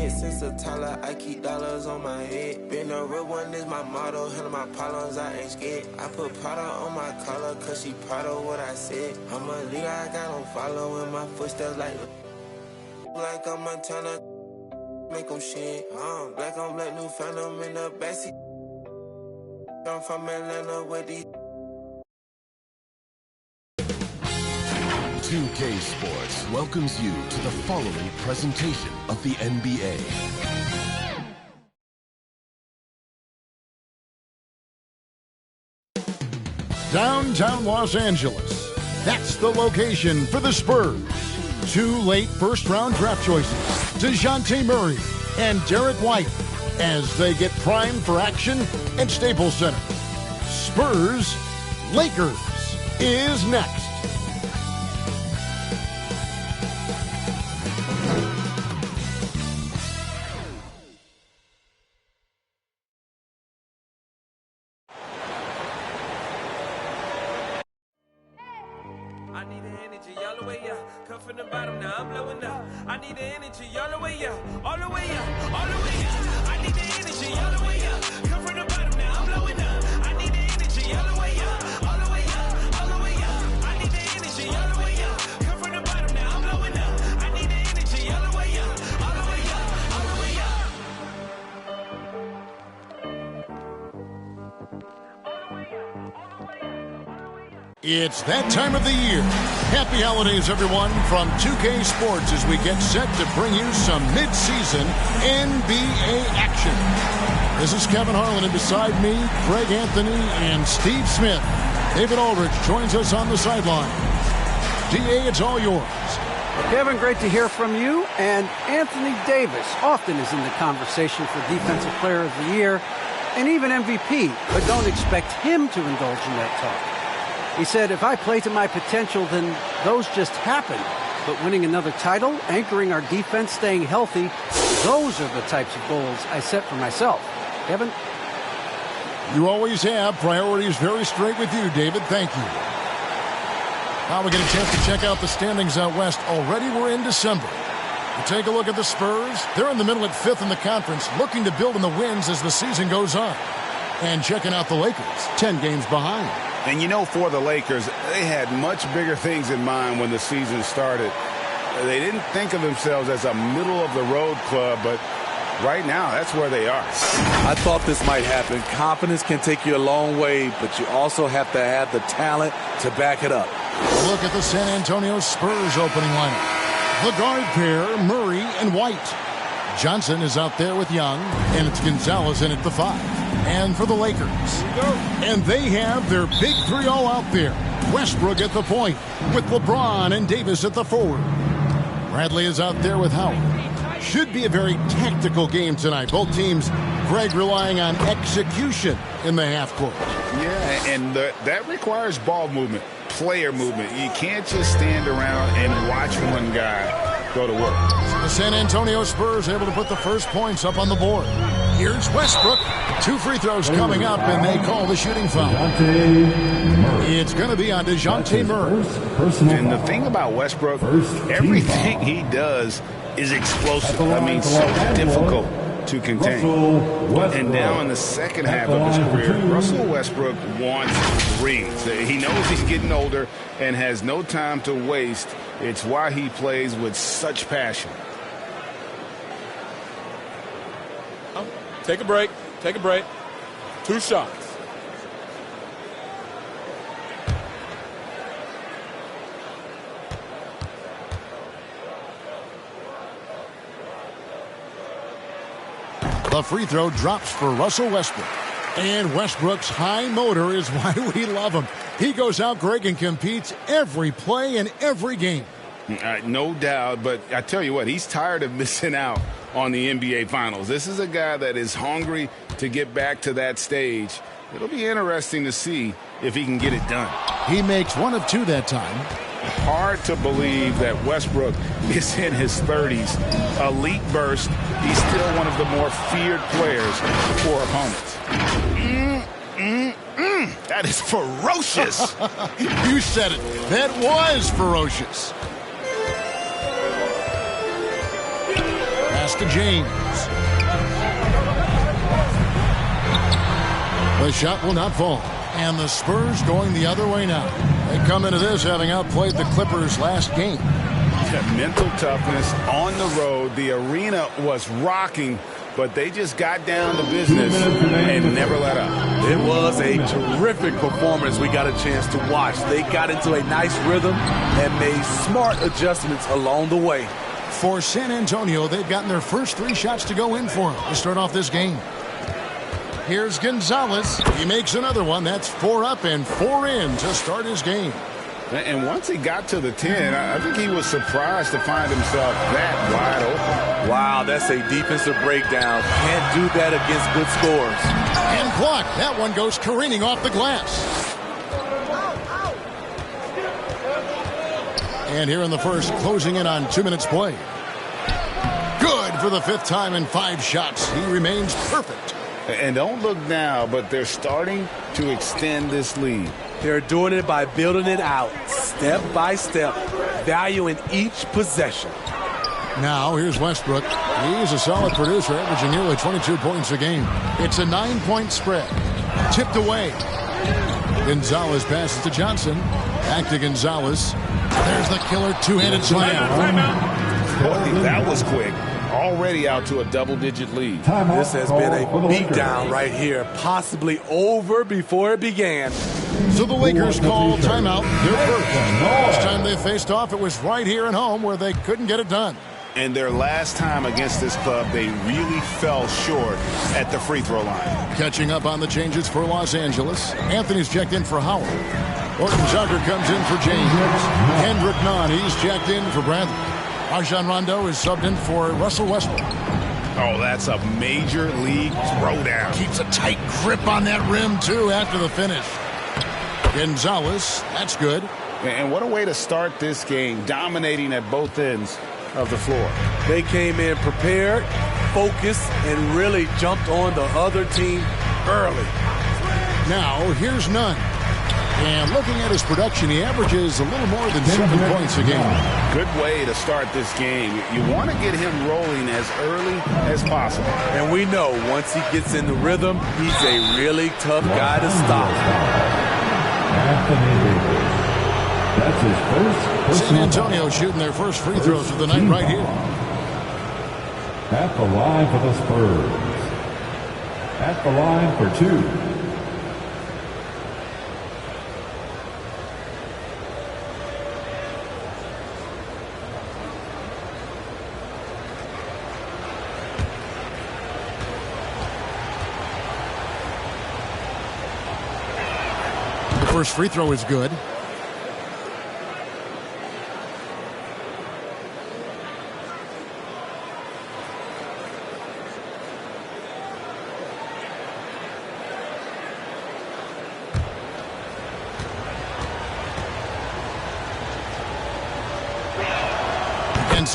Since a Tyler, I keep dollars on my head. Been a real one is my motto. Handle my problems, I ain't scared. I put Prada on my collar, cause she proud of what I said. I'm a leader, I got them following my footsteps like I'm Montana. Make them shit. Black on black, new phantom in the backseat. I'm from Atlanta with these. 2K Sports welcomes you to the following presentation of the NBA. Downtown Los Angeles. That's the location for the Spurs. Two late first-round draft choices, DeJounte Murray and Derek White, as they get primed for action at Staples Center. Spurs, Lakers is next. I need the energy all the way up. Come from the bottom, now I'm blowing up. I need the energy all the way up. All the way up, all the way up. I need the energy all the way up. Come from the bottom, now I'm blowing up. I need the energy all the way up. All the way up, all the way up. I need the energy all the way up. Come from the bottom, now I'm blowing up. I need the energy all the way up. All the way up, all the way up. It's that time of the year. Happy holidays, everyone, from 2K Sports as we get set to bring you some mid-season NBA action. This is Kevin Harlan, and beside me, Greg Anthony and Steve Smith. David Aldridge joins us on the sideline. DA, it's all yours. Kevin, great to hear from you. And Anthony Davis often is in the conversation for Defensive Player of the Year and even MVP, but don't expect him to indulge in that talk. He said, if I play to my potential, then those just happen. But winning another title, anchoring our defense, staying healthy, those are the types of goals I set for myself. Kevin? You always have. Priorities very straight with you, David. Thank you. Now we get a chance to check out the standings out west. Already we're in December. You take a look at the Spurs. They're in the middle at 5th in the conference, looking to build on the wins as the season goes on. And checking out the Lakers, 10 games behind. And you know, for the Lakers, they had much bigger things in mind when the season started. They didn't think of themselves as a middle-of-the-road club, but right now, that's where they are. I thought this might happen. Confidence can take you a long way, but you also have to have the talent to back it up. Look at the San Antonio Spurs opening lineup. The guard pair, Murray and White. Johnson is out there with Young, and it's Gonzalez in at the 5. And for the Lakers, and they have their big three all out there. Westbrook at the point, with LeBron and Davis at the forward. Bradley is out there with Howard. Should be a very tactical game tonight. Both teams, Greg, relying on execution in the half court. Yeah, and that requires ball movement, player movement. You can't just stand around and watch one guy go to work. The San Antonio Spurs able to put the first points up on the board. Here's Westbrook. 2 free throws coming up, and they call the shooting foul. It's going to be on DeJounte Murray. And the thing about Westbrook, everything he does is explosive. I mean, so difficult to contain. And now in the second half of his career, Russell Westbrook wants rings. He knows he's getting older and has no time to waste. It's why he plays with such passion. Take a break. Take a break. 2 shots. The free throw drops for Russell Westbrook. And Westbrook's high motor is why we love him. He goes out, Greg, and competes every play in every game. No doubt, but I tell you what, he's tired of missing out on the NBA Finals. This is a guy that is hungry to get back to that stage. It'll be interesting to see if he can get it done. He makes 1 of 2 that time. Hard to believe that Westbrook is in his 30s. Elite burst. He's still one of the more feared players for opponents. That is ferocious. You said it. That was ferocious. pass to James. The shot will not fall. And the Spurs going the other way now. They come into this having outplayed the Clippers last game. Mental toughness on the road. The arena was rocking, but they just got down to business and never let up. It was a terrific performance we got a chance to watch. They got into a nice rhythm and made smart adjustments along the way. For San Antonio, they've gotten their first 3 shots to go in for them to start off this game. Here's Gonzalez. He makes another one. That's 4 up and 4 in to start his game. And once he got to the 10, I think he was surprised to find himself that wide open. Wow, that's a defensive breakdown. Can't do that against good scores. And clock. That one goes careening off the glass. And here in the first, closing in on 2 minutes play. Good for the 5th time in 5 shots. He remains perfect. And don't look now, but they're starting to extend this lead. They're doing it by building it out, step by step, valuing each possession. Now, here's Westbrook. He's a solid producer, averaging nearly 22 points a game. It's a 9-point spread. Tipped away. Gonzalez passes to Johnson. Back to Gonzalez. There's the killer two-handed slam. Boy, that was quick. Already out to a double-digit lead. This has been a beatdown right here, possibly over before it began. So the Lakers call timeout. Their first. Last time they faced off, it was right here at home where they couldn't get it done. And their last time against this club, they really fell short at the free throw line. Catching up on the changes for Los Angeles. Anthony's checked in for Howard. Orton Zucker comes in for James. Kendrick Nunn, he's checked in for Bradley. Rajon Rondo is subbed in for Russell Westbrook. Oh, that's a major league throwdown. Keeps a tight grip on that rim, too, after the finish. Gonzalez, that's good. And what a way to start this game, dominating at both ends of the floor. They came in prepared, focused, and really jumped on the other team early. Now, here's Nunn. And looking at his production, he averages a little more than 7 points a game. Good way to start this game. You want to get him rolling as early as possible. And we know once he gets in the rhythm, he's a really tough guy to stop. That's his first. San Antonio shooting their first free throws of the night right here. At the line for the Spurs. At the line for 2. First free throw is good. And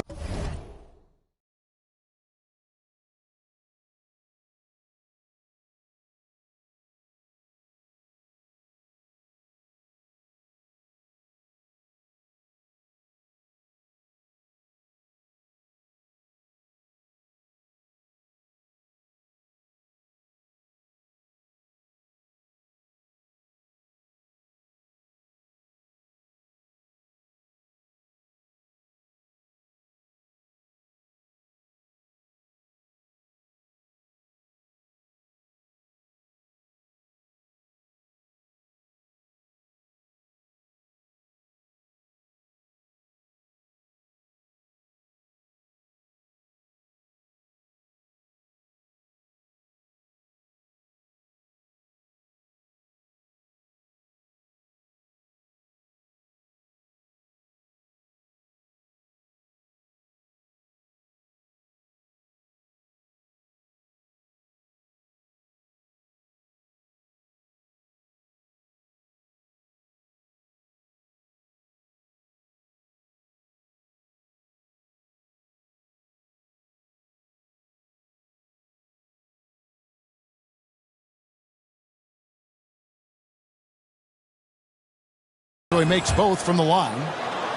he makes both from the line.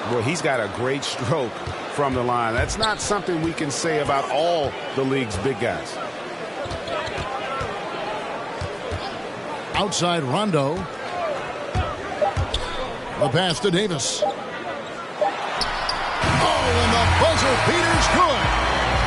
Well, he's got a great stroke from the line. That's not something we can say about all the league's big guys. Outside Rondo. The pass to Davis. Oh, and the buzzer beater's good.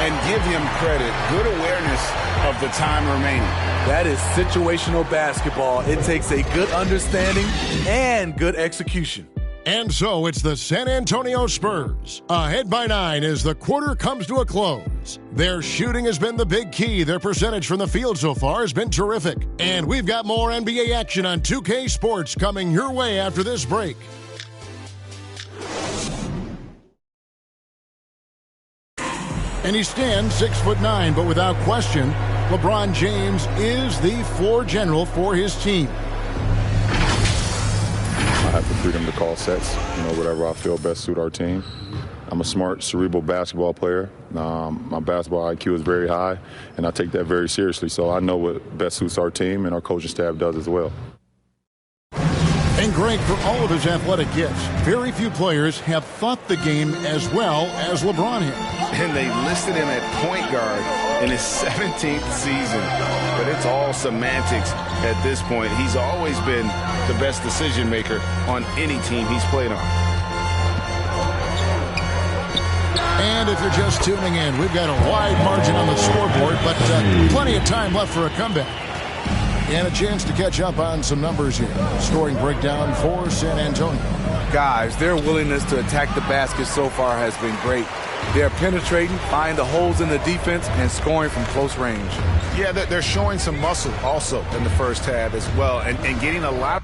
And give him credit. Good awareness of the time remaining. That is situational basketball. It takes a good understanding and good execution. And so it's the San Antonio Spurs, ahead by 9 as the quarter comes to a close. Their shooting has been the big key. Their percentage from the field so far has been terrific. And we've got more NBA action on 2K Sports coming your way after this break. And he stands 6'9", but without question, LeBron James is the floor general for his team. I have the freedom to call sets, whatever I feel best suit our team. I'm a smart, cerebral basketball player. My basketball IQ is very high, and I take that very seriously. So I know what best suits our team, and our coaching staff does as well. And Greg, for all of his athletic gifts, very few players have thought the game as well as LeBron has. And they listed him at point guard in his 17th season. But it's all semantics at this point. He's always been the best decision maker on any team he's played on. And if you're just tuning in, we've got a wide margin on the scoreboard, but plenty of time left for a comeback. And a chance to catch up on some numbers here. Scoring breakdown for San Antonio. Guys, their willingness to attack the basket so far has been great. They're penetrating, finding the holes in the defense, and scoring from close range. Yeah, they're showing some muscle also in the first half as well, and getting a lot.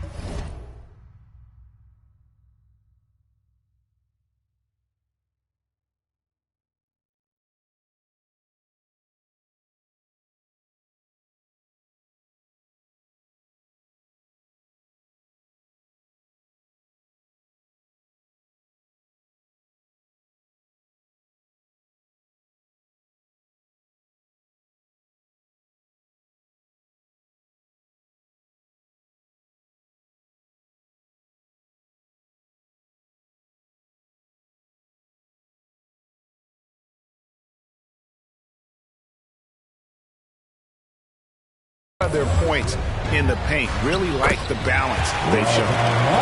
Their points in the paint. Really like the balance they've shown.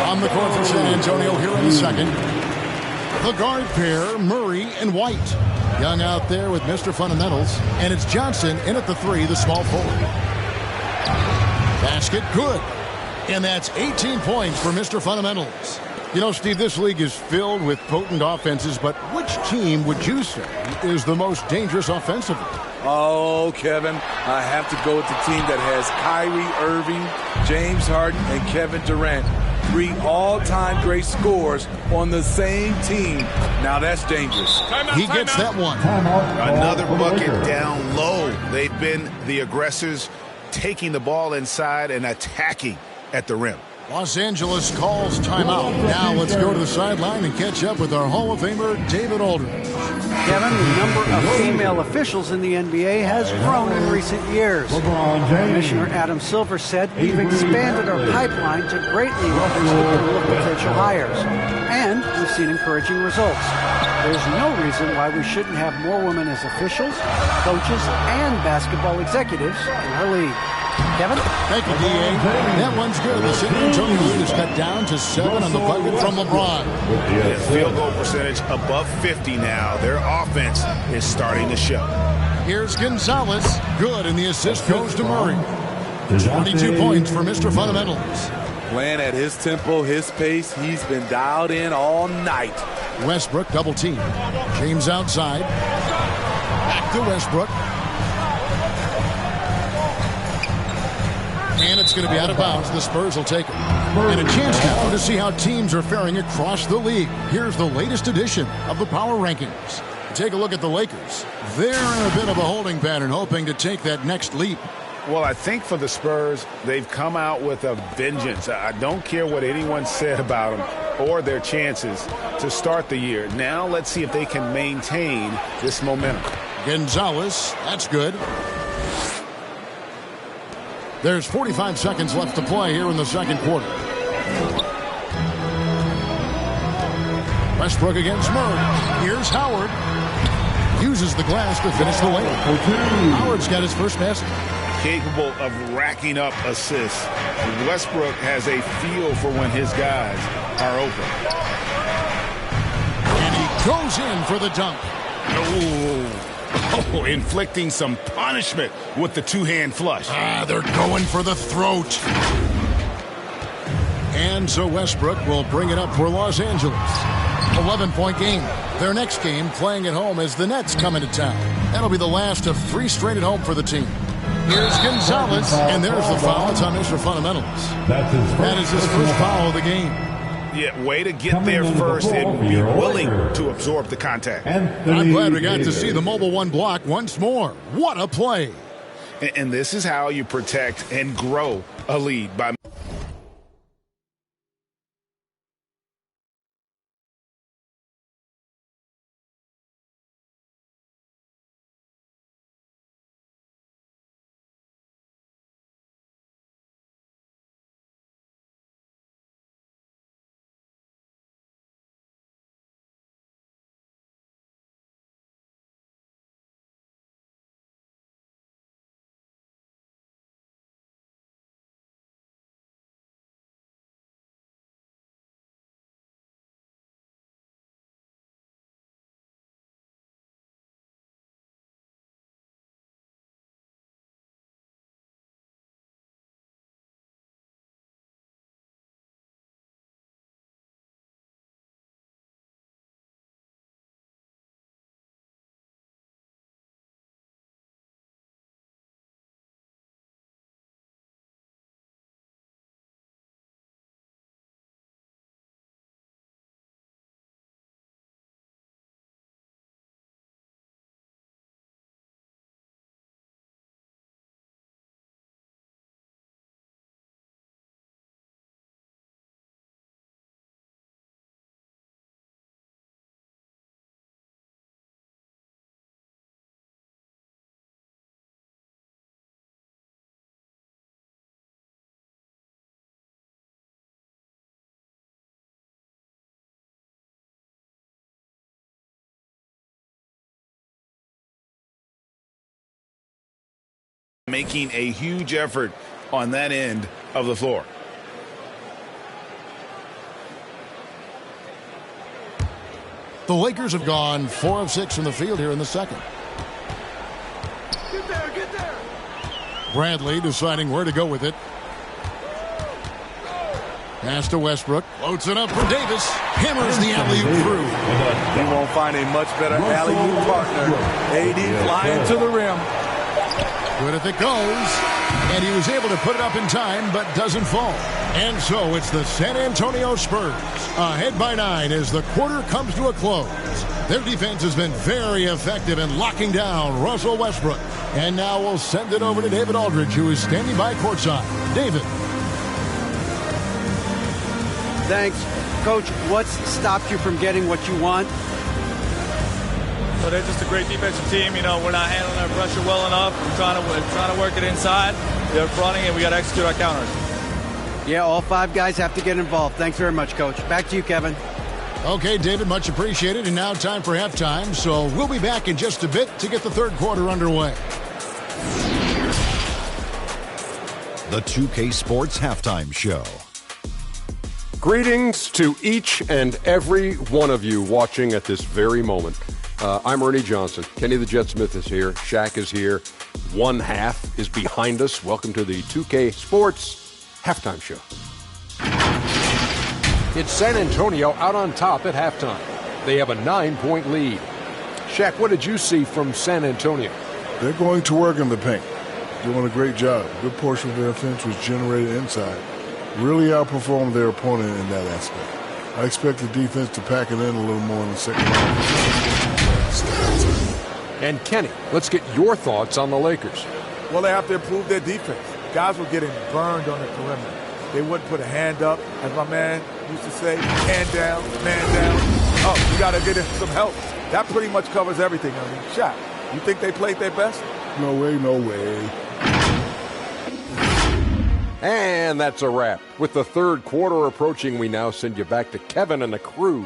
On the court for San Antonio here in the second. The guard pair, Murray and White. Young out there with Mr. Fundamentals. And it's Johnson in at the 3, the small forward. Basket good. And that's 18 points for Mr. Fundamentals. You know, Steve, this league is filled with potent offenses, but which team would you say is the most dangerous offensively? Oh, Kevin, I have to go with the team that has Kyrie Irving, James Harden, and Kevin Durant. 3 all-time great scorers on the same team. Now that's dangerous. He gets that one. Another bucket down low. They've been the aggressors, taking the ball inside and attacking at the rim. Los Angeles calls timeout. Now let's go to the sideline and catch up with our Hall of Famer, David Aldridge. Kevin, the number of female officials in the NBA has grown in recent years. Commissioner Adam Silver said, "We've expanded our pipeline to greatly increase the pool of potential hires. And we've seen encouraging results. There's no reason why we shouldn't have more women as officials, coaches, and basketball executives in our league." Kevin? Thank you, D.A. That one's good. The San Antonio lead is cut down to 7 on the bucket from LeBron. The field goal percentage above 50 now. Their offense is starting to show. Here's Gonzalez. Good, and the assist goes to Murray. 22 points for Mr. Fundamentals. Playing at his tempo, his pace. He's been dialed in all night. Westbrook double team. James outside. Back to Westbrook. And it's going to be out of bounds. The Spurs will take it. And a chance now to see how teams are faring across the league. Here's the latest edition of the Power Rankings. Take a look at the Lakers. They're in a bit of a holding pattern, hoping to take that next leap. Well, I think for the Spurs, they've come out with a vengeance. I don't care what anyone said about them or their chances to start the year. Now let's see if they can maintain this momentum. Gonzalez, that's good. There's 45 seconds left to play here in the second quarter. Westbrook against Murray. Here's Howard. Uses the glass to finish the layup. Howard's got his first basket. Capable of racking up assists. Westbrook has a feel for when his guys are open. And he goes in for the dunk. Oh, inflicting some punishment with the two-hand flush. They're going for the throat. And so Westbrook will bring it up for Los Angeles. 11-point game. Their next game, playing at home, as the Nets come into town. That'll be the last of 3 straight at home for the team. Here's Gonzalez, and there's the foul. It's on Mr. Fundamentals. That is his first foul of the game. Yeah, way to get there first and be willing to absorb the contact. I'm glad we got to see the Mobile One block once more. What a play. And this is how you protect and grow a lead by making a huge effort on that end of the floor. The Lakers have gone 4 of 6 from the field here in the second. Get there. Bradley deciding where to go with it. Pass to Westbrook. Floats it up for Davis. Hammers the alley-oop through. You won't find a much better alley-oop partner. AD flying to the rim. Good if it goes. And he was able to put it up in time, but doesn't fall. And so it's the San Antonio Spurs ahead by 9 as the quarter comes to a close. Their defense has been very effective in locking down Russell Westbrook. And now we'll send it over to David Aldridge, who is standing by courtside. David. Thanks. Coach, what's stopped you from getting what you want? So they're just a great defensive team. You know, we're not handling our pressure well enough. We're trying to work it inside. They're fronting, and we got to execute our counters. Yeah, all 5 guys have to get involved. Thanks very much, Coach. Back to you, Kevin. Okay, David, much appreciated. And now time for halftime. So we'll be back in just a bit to get the third quarter underway. The 2K Sports Halftime Show. Greetings to each and every one of you watching at this very moment. I'm Ernie Johnson. Kenny the Jet Smith is here. Shaq is here. One half is behind us. Welcome to the 2K Sports Halftime Show. It's San Antonio out on top at halftime. They have a 9-point lead. Shaq, what did you see from San Antonio? They're going to work in the paint. Doing a great job. A good portion of their offense was generated inside. Really outperformed their opponent in that aspect. I expect the defense to pack it in a little more in the second half. And Kenny, let's get your thoughts on the Lakers. Well, they have to improve their defense. Guys were getting burned on the perimeter. They wouldn't put a hand up, as my man used to say, hand down, man down. Oh, you got to get in some help. That pretty much covers everything. I mean, Shaq, you think they played their best? No way. And that's a wrap. With the third quarter approaching, we now send you back to Kevin and the crew.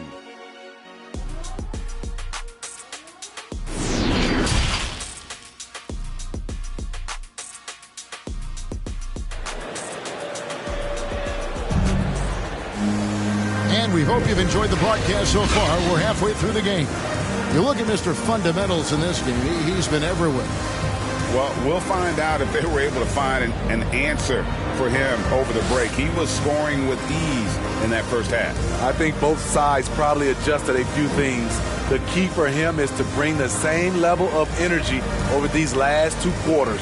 we hope you've enjoyed the broadcast so far. We're halfway through the game. You look at Mr. Fundamentals in this game, he's been everywhere. Well, we'll find out if they were able to find an answer for him over the break. He was scoring with ease in that first half. I think both sides probably adjusted a few things. The key for him is to bring the same level of energy over these last 2 quarters.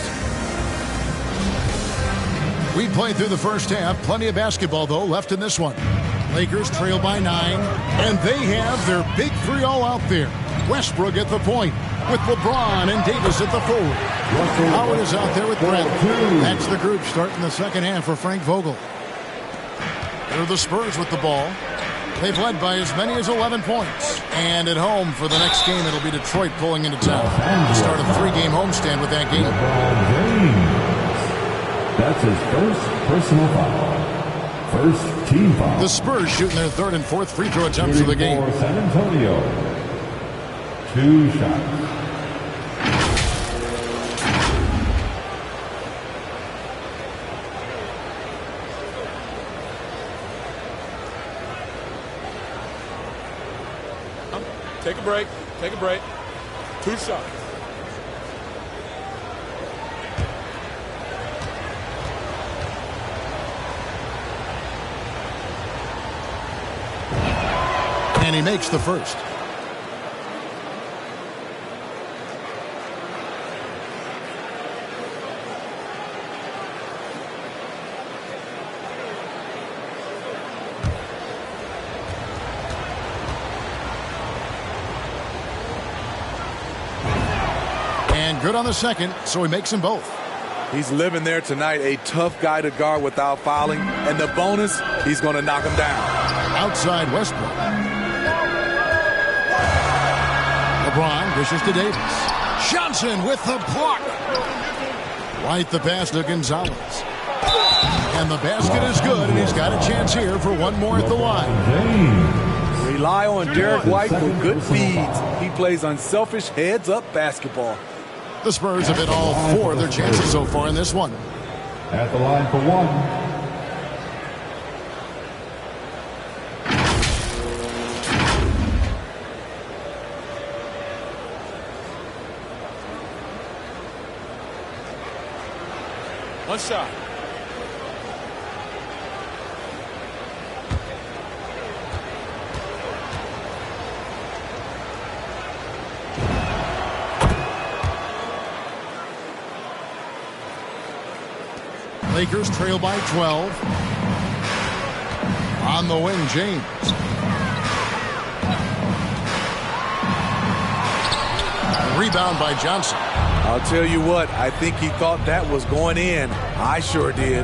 We played through the first half. Plenty of basketball, though, left in this one. Lakers trail by 9, and they have their big 3 all out there. Westbrook at the point with LeBron and Davis at the forward. Howard is out there with Brent. That's the group starting the second half for Frank Vogel. Here are the Spurs with the ball. They've led by as many as 11 points. And at home for the next game, it'll be Detroit pulling into town to start a 3-game homestand with that game. That's his first personal foul. First team foul. The Spurs shooting their 3rd and 4th free throw attempts of the game. For San Antonio. 2 shots. Take a break. Take a break. 2 shots. And he makes the first. And good on the second, so he makes them both. He's living there tonight, a tough guy to guard without fouling. And the bonus, he's going to knock him down. Outside Westbrook. LeBron dishes to Davis. Johnson with the block. White the pass to Gonzalez. And the basket is good, and he's got a chance here for one more at the line. Rely on Derek White for good feeds. He plays unselfish heads-up basketball. The Spurs have hit all 4 of their chances so far in this one. At the line for 1. One shot. Lakers trail by 12. On the wing, James. Rebound by Johnson. I'll tell you what, I think he thought that was going in. I sure did.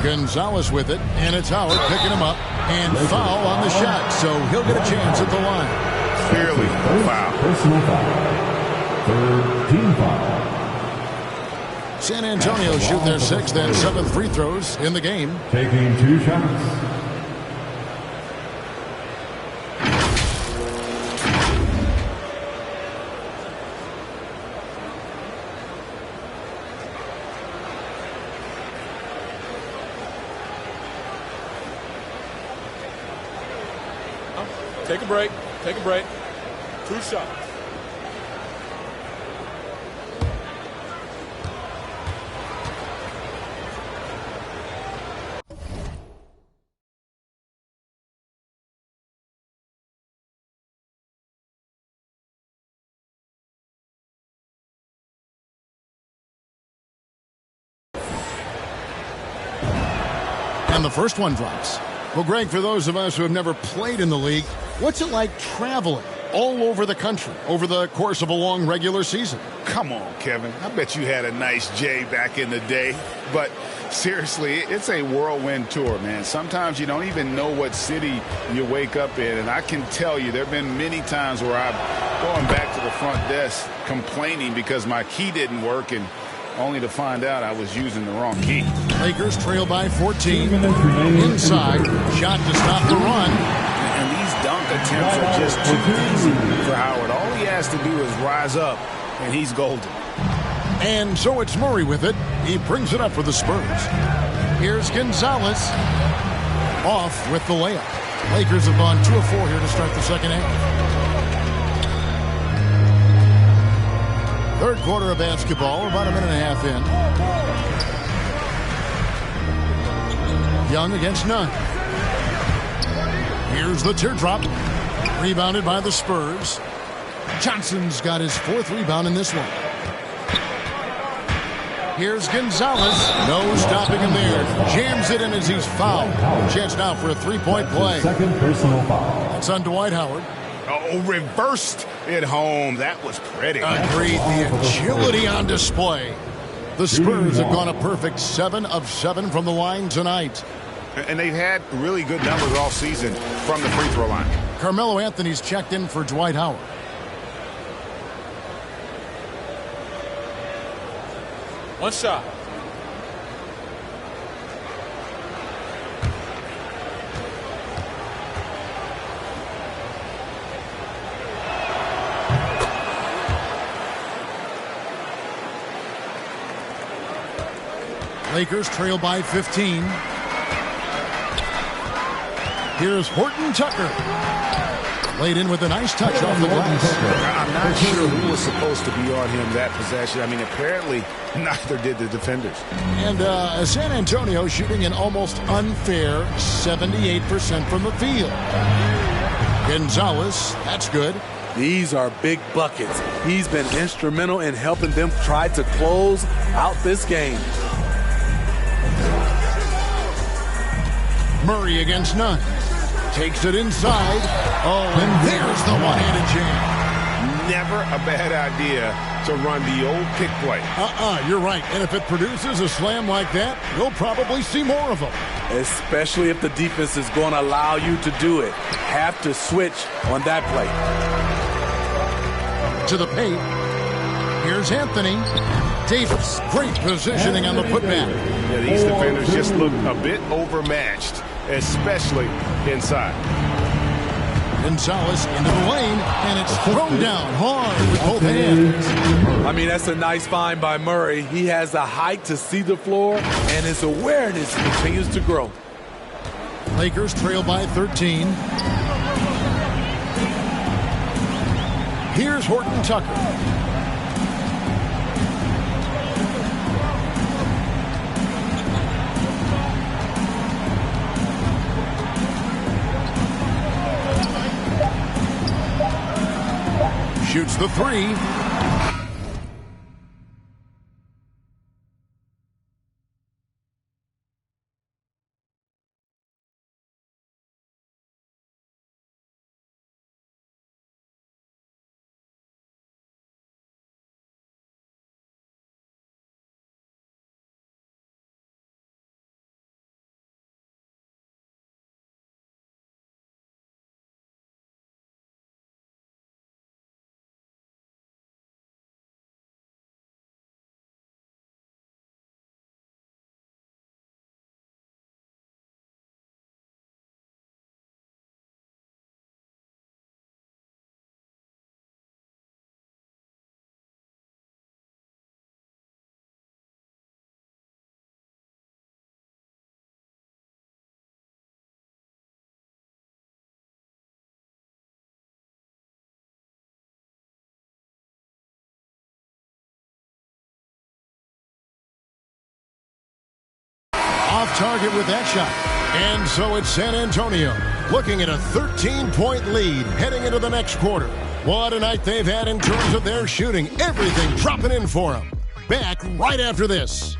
Gonzalez with it, and it's Howard picking him up. And foul on the shot, so he'll get a chance at the line. Clearly foul. Personal foul. 3rd team foul. San Antonio shooting their 6th and 7th free throws in the game. Taking 2 shots. Take a break. Take a break. 2 shots. And the first one drops. Well, Greg, for those of us who have never played in the league, what's it like traveling all over the country over the course of a long regular season? Come on, Kevin. I bet you had a nice J back in the day. But seriously, it's a whirlwind tour, man. Sometimes you don't even know what city you wake up in. And I can tell you there have been many times where I'm going back to the front desk complaining because my key didn't work, and only to find out I was using the wrong key. Lakers trail by 14. Inside, shot to stop the run. And these dunk attempts are just too easy for Howard. All he has to do is rise up, and he's golden. And so it's Murray with it. He brings it up for the Spurs. Here's Gonzalez. off with the layup. Lakers have gone 2 of 4 here to start the second half. Third quarter of basketball, about a minute and a half in. Young against Nunn. Here's the teardrop. Rebounded by the Spurs. Johnson's got his 4th rebound in this one. Here's Gonzalez. No stopping him there. Jams it in as he's fouled. Chance now for a 3-point play. Second personal foul. It's on Dwight Howard. Oh, reversed it home. That was pretty. Agreed. The agility on display. The Spurs have gone a perfect 7 of 7 from the line tonight. And they've had really good numbers all season from the free throw line. Carmelo Anthony's checked in for Dwight Howard. One shot. Lakers trail by 15. Here's Horton Tucker. Laid in with a nice touch off the glass. I'm not sure who was supposed to be on him that possession. I mean, apparently neither did the defenders. And San Antonio shooting an almost unfair 78% from the field. Gonzalez, that's good. These are big buckets. He's been instrumental in helping them try to close out this game. Murray against Nunn. Takes it inside. Oh, and there's the one-handed jam. Never a bad idea to run the old pick play. You're right. And if it produces a slam like that, we'll probably see more of them. Especially if the defense is going to allow you to do it. Have to switch on that play. To the paint. Here's Anthony Davis. Great positioning on the putback. Yeah, these defenders just look a bit overmatched, especially inside. Gonzalez into the lane, and it's thrown down hard with both hands. I mean, that's a nice find by Murray. He has the height to see the floor, and his awareness continues to grow. Lakers trail by 13. Here's Horton Tucker. Shoots the 3. Off target with that shot. And so it's San Antonio looking at a 13-point lead heading into the next quarter. What a night they've had in terms of their shooting. Everything dropping in for them. Back right after this.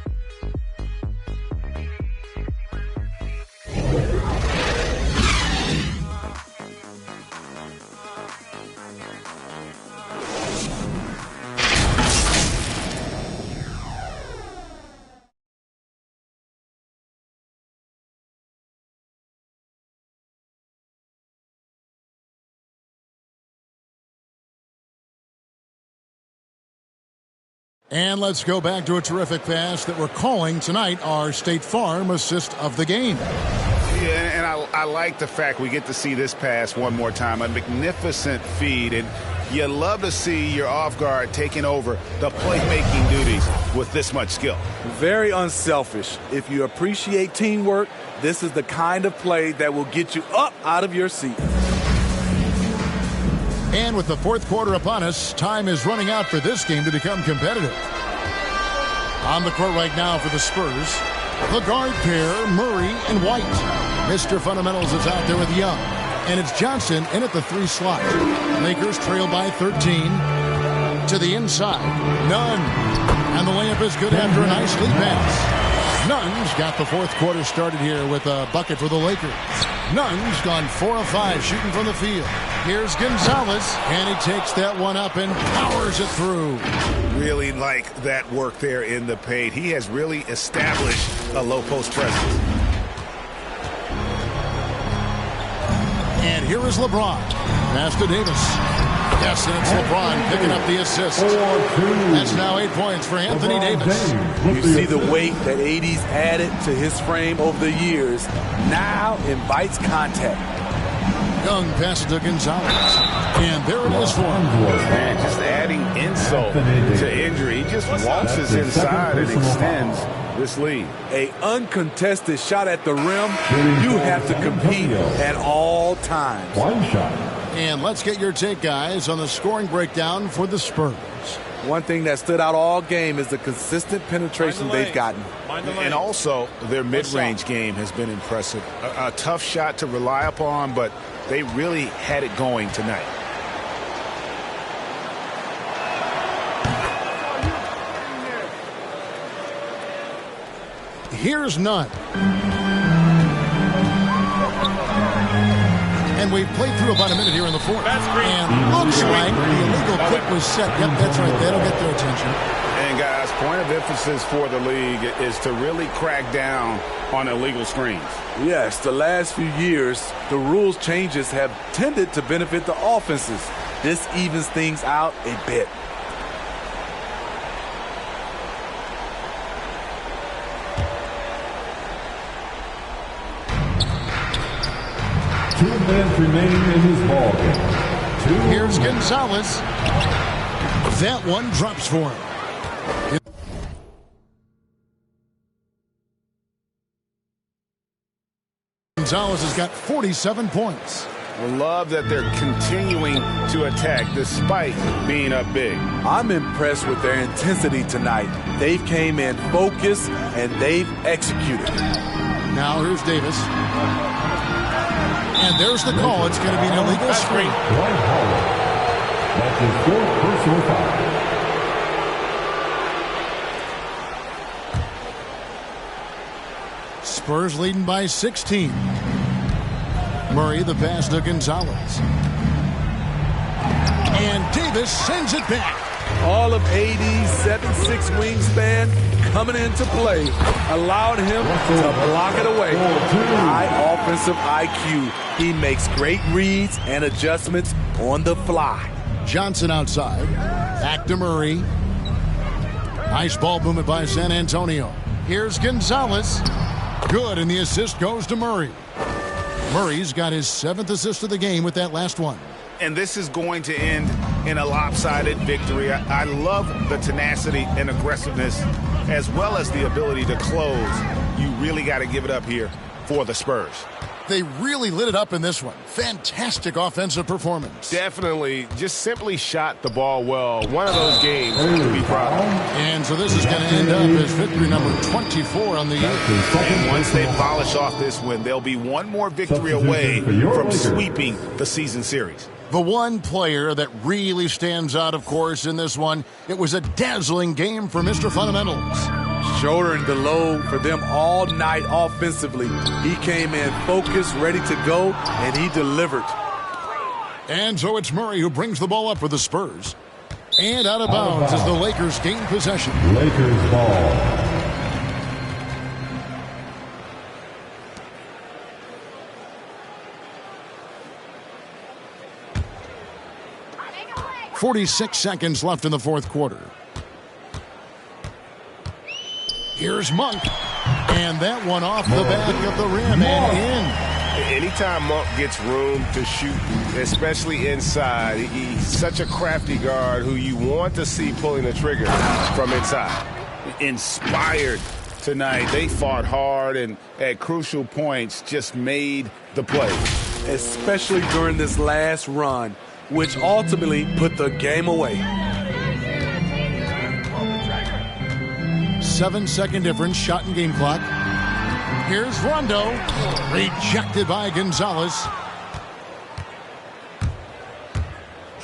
And let's go back to a terrific pass that we're calling tonight our State Farm assist of the game. Yeah, and I like the fact we get to see this pass one more time. A magnificent feed. And You love to see your off guard taking over the playmaking duties with this much skill. Very unselfish. If you appreciate teamwork, this is the kind of play that will get you up out of your seat. And with the fourth quarter upon us, time is running out for this game to become competitive. On the court right now for the Spurs, the guard pair, Murray and White. Mr. Fundamentals is out there with Young. And it's Johnson in at the 3 slot. Lakers trail by 13. To the inside. Nunn. And the layup is good after a nice lead pass. Nunn's got the fourth quarter started here with a bucket for the Lakers. Nunn's gone 4 of 5 shooting from the field. Here's Gonzalez, and he takes that one up and powers it through. Really like that work there in the paint. He has really established a low post presence. And here is LeBron. Pass to Davis. Yes, and it's LeBron picking up the assist. That's now 8 points for Anthony Davis. You see the weight that AD's added to his frame over the years. Now invites contact. Young passes to Gonzalez. And there it is for him. Man, just adding insult to injury. He just waltzes inside and extends this lead. A uncontested shot at the rim. You have to compete at all times. One shot. And let's get your take, guys, on the scoring breakdown for the Spurs. One thing that stood out all game is the consistent penetration they've gotten. And also, their mid-range game has been impressive. A tough shot to rely upon, but they really had it going tonight. Here's Nunn. And we've played through about a minute here in the fourth. And looks like the illegal kick was set. Yep, that's right. That'll get their attention. And, guys, point of emphasis for the league is to really crack down on illegal screens. Yes, the last few years, the rules changes have tended to benefit the offenses. This evens things out a bit. Two minutes remaining in this ball game. Here's Gonzalez. That one drops for him. Gonzalez has got 47 points. I love that they're continuing to attack despite being up big. I'm impressed with their intensity tonight. They've came in focused and they've executed. Now here's Davis. And there's the call. It's going to be an illegal screen. That's his fourth personal foul. Spurs leading by 16. Murray the pass to Gonzalez. And Davis sends it back. All of AD's 7'6" wingspan coming into play, allowed him to block it away. High offensive IQ. He makes great reads and adjustments on the fly. Johnson outside. Back to Murray. Nice ball movement by San Antonio. Here's Gonzalez. Good, and the assist goes to Murray. Murray's got his 7th assist of the game with that last one. And this is going to end in a lopsided victory. I love the tenacity and aggressiveness as well as the ability to close. You really got to give it up here for the Spurs. They really lit it up in this one. Fantastic offensive performance. Definitely just simply shot the ball well. One of those games to be proud of. And so this is going to end up as victory number 24 on the year. And once they polish off this win, they'll be one more victory away from sweeping the season series. The one player that really stands out, of course, in this one, it was a dazzling game for Mr. Fundamentals. Shouldering the load for them all night offensively. He came in focused, ready to go, and he delivered. And so it's Murray who brings the ball up for the Spurs. And out of bounds as the Lakers gain possession. Lakers ball. 46 seconds left in the fourth quarter. Here's Monk. And that one off the back of the rim and in. Anytime Monk gets room to shoot, especially inside, he's such a crafty guard who you want to see pulling the trigger from inside. Inspired tonight. They fought hard and at crucial points just made the play. Especially during this last run, which ultimately put the game away. 7-second difference, shot and game clock. Here's Rondo, rejected by Gonzalez.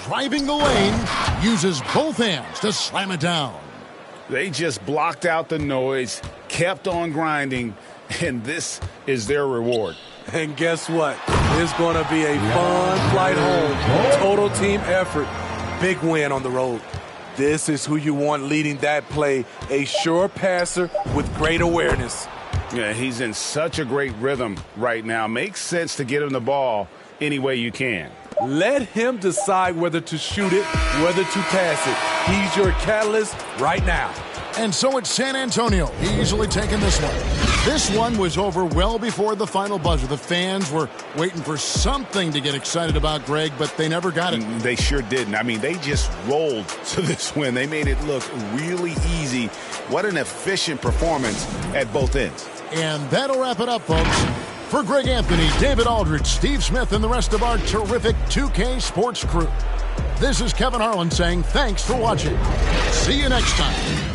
Driving the lane, uses both hands to slam it down. They just blocked out the noise, kept on grinding, and this is their reward. And guess what? It's going to be a fun flight home. Total team effort. Big win on the road. This is who you want leading that play. A sure passer with great awareness. Yeah, he's in such a great rhythm right now. Makes sense to get him the ball any way you can. Let him decide whether to shoot it, whether to pass it. He's your catalyst right now. And so it's San Antonio easily taking this one. This one was over well before the final buzzer. The fans were waiting for something to get excited about, Greg, but they never got it. They sure didn't. I mean, they just rolled to this win. They made it look really easy. What an efficient performance at both ends. And that'll wrap it up, folks. For Greg Anthony, David Aldridge, Steve Smith, and the rest of our terrific 2K Sports crew, this is Kevin Harlan saying thanks for watching. See you next time.